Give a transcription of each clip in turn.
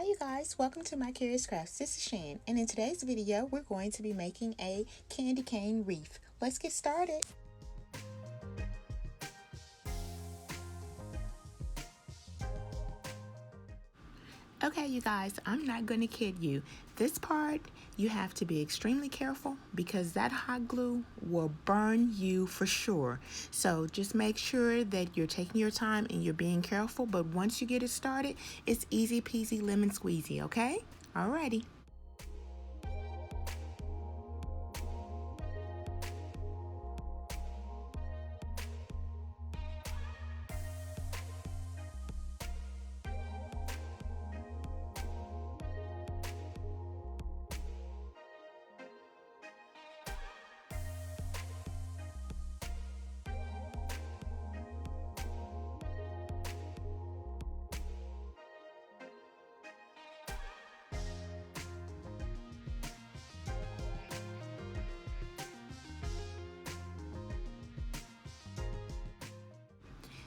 Hi you guys, welcome to my Curious Crafts. This is Shan, and in today's video we're going to be making a candy cane wreath. Let's get started. Okay you guys, I'm not going to kid you. This part you have to be extremely careful because that hot glue will burn you for sure. So just make sure that you're taking your time and you're being careful, but once you get it started, it's easy peasy lemon squeezy, okay? Alrighty.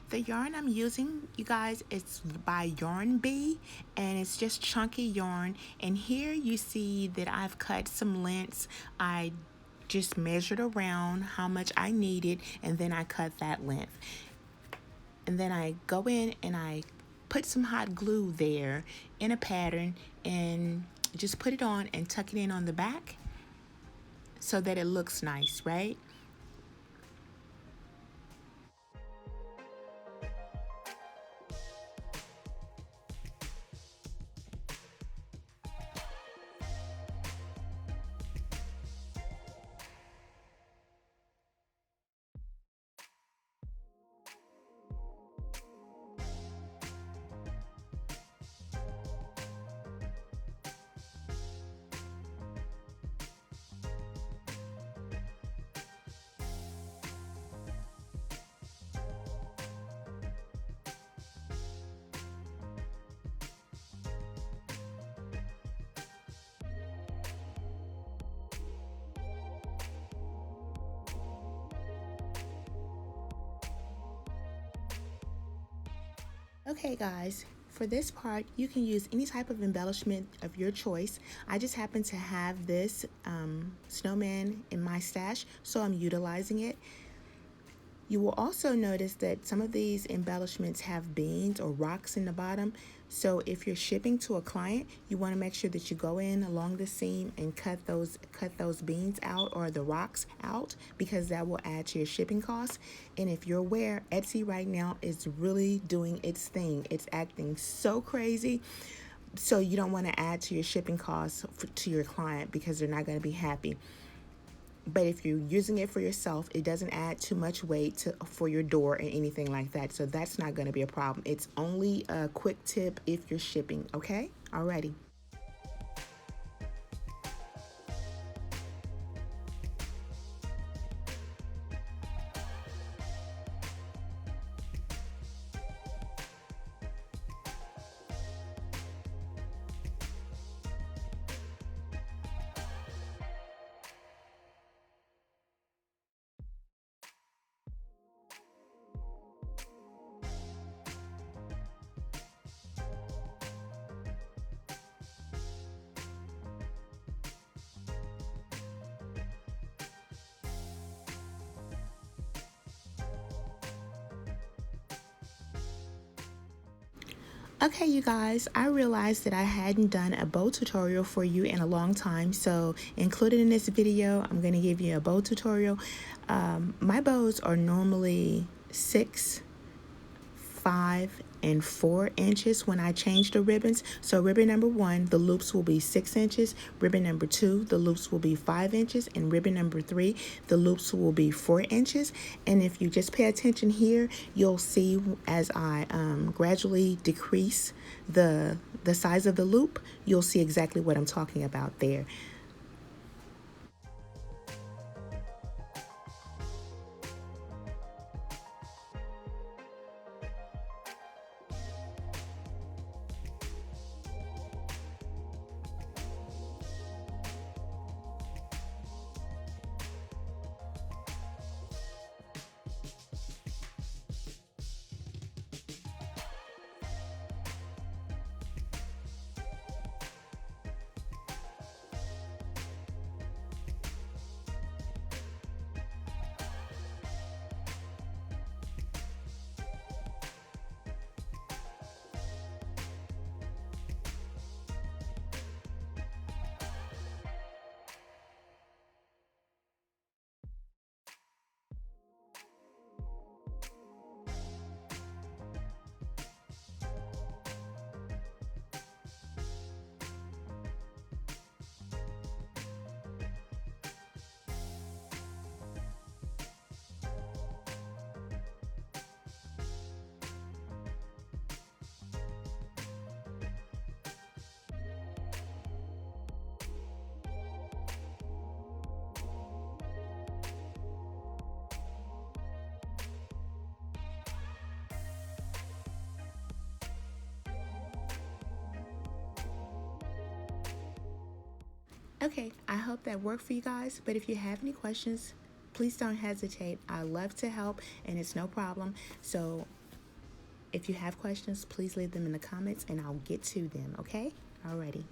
The yarn I'm using, you guys, it's by Yarn Bee, and it's just chunky yarn. And here you see that I've cut some lengths. I just measured around how much I needed, and then I cut that length. And then I go in and I put some hot glue there in a pattern and just put it on and tuck it in on the back so that it looks nice, right? Okay guys, for this part you can use any type of embellishment of your choice. I just happen to have this snowman in my stash, so I'm utilizing it. You will also notice that some of these embellishments have beans or rocks in the bottom. So if you're shipping to a client, you want to make sure that you go in along the seam and cut those beans out or the rocks out, because that will add to your shipping costs. And if you're aware, Etsy right now is really doing its thing. It's acting so crazy. So you don't want to add to your shipping costs to your client because they're not going to be happy. But if you're using it for yourself, it doesn't add too much weight for your door or anything like that. So that's not going to be a problem. It's only a quick tip if you're shipping, okay? Alrighty. Okay, you guys, I realized that I hadn't done a bow tutorial for you in a long time, so included in this video, I'm going to give you a bow tutorial. My bows are normally 6, 5, and 4 inches when I change the ribbons. So ribbon number 1, the loops will be 6 inches. Ribbon number 2, the loops will be 5 inches. And ribbon number 3, the loops will be 4 inches. And if you just pay attention here, you'll see as I gradually decrease the size of the loop, you'll see exactly what I'm talking about there. Okay, I hope that worked for you guys, but if you have any questions, please don't hesitate. I love to help and it's no problem. So if you have questions, please leave them in the comments and I'll get to them, okay? Alrighty.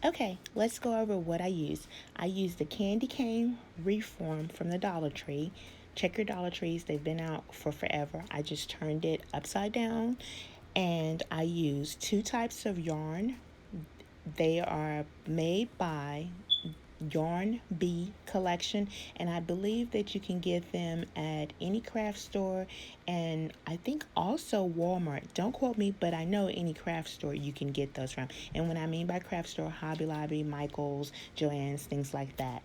Okay, let's go over what I use. I use the candy cane reform from the Dollar Tree. Check your Dollar Trees, they've been out for forever. I just turned it upside down and I use two types of yarn. They are made by Yarn Bee Collection, and I believe that you can get them at any craft store and I think also Walmart. Don't quote me, but I know any craft store you can get those from. And when I mean by craft store, Hobby Lobby, Michael's, Joann's, things like that.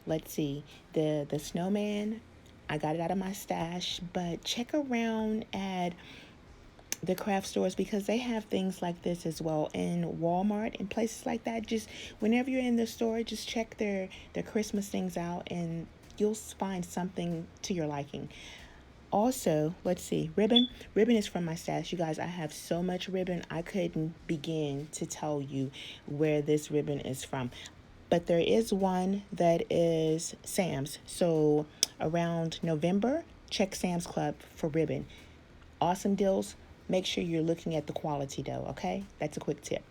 Let's see, the snowman, I got it out of my stash, but check around at the craft stores because they have things like this as well in Walmart and places like that. Just whenever you're in the store, just check their Christmas things out and you'll find something to your liking. Also, let's see, ribbon is from my stash. You guys, I have so much ribbon I couldn't begin to tell you where this ribbon is from, but there is one that is Sam's. So around November, check Sam's Club for ribbon. Awesome deals. Make sure you're looking at the quality though, okay? That's a quick tip.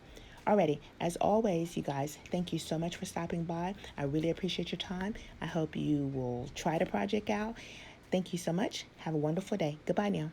Alrighty, as always, you guys, thank you so much for stopping by. I really appreciate your time. I hope you will try the project out. Thank you so much. Have a wonderful day. Goodbye now.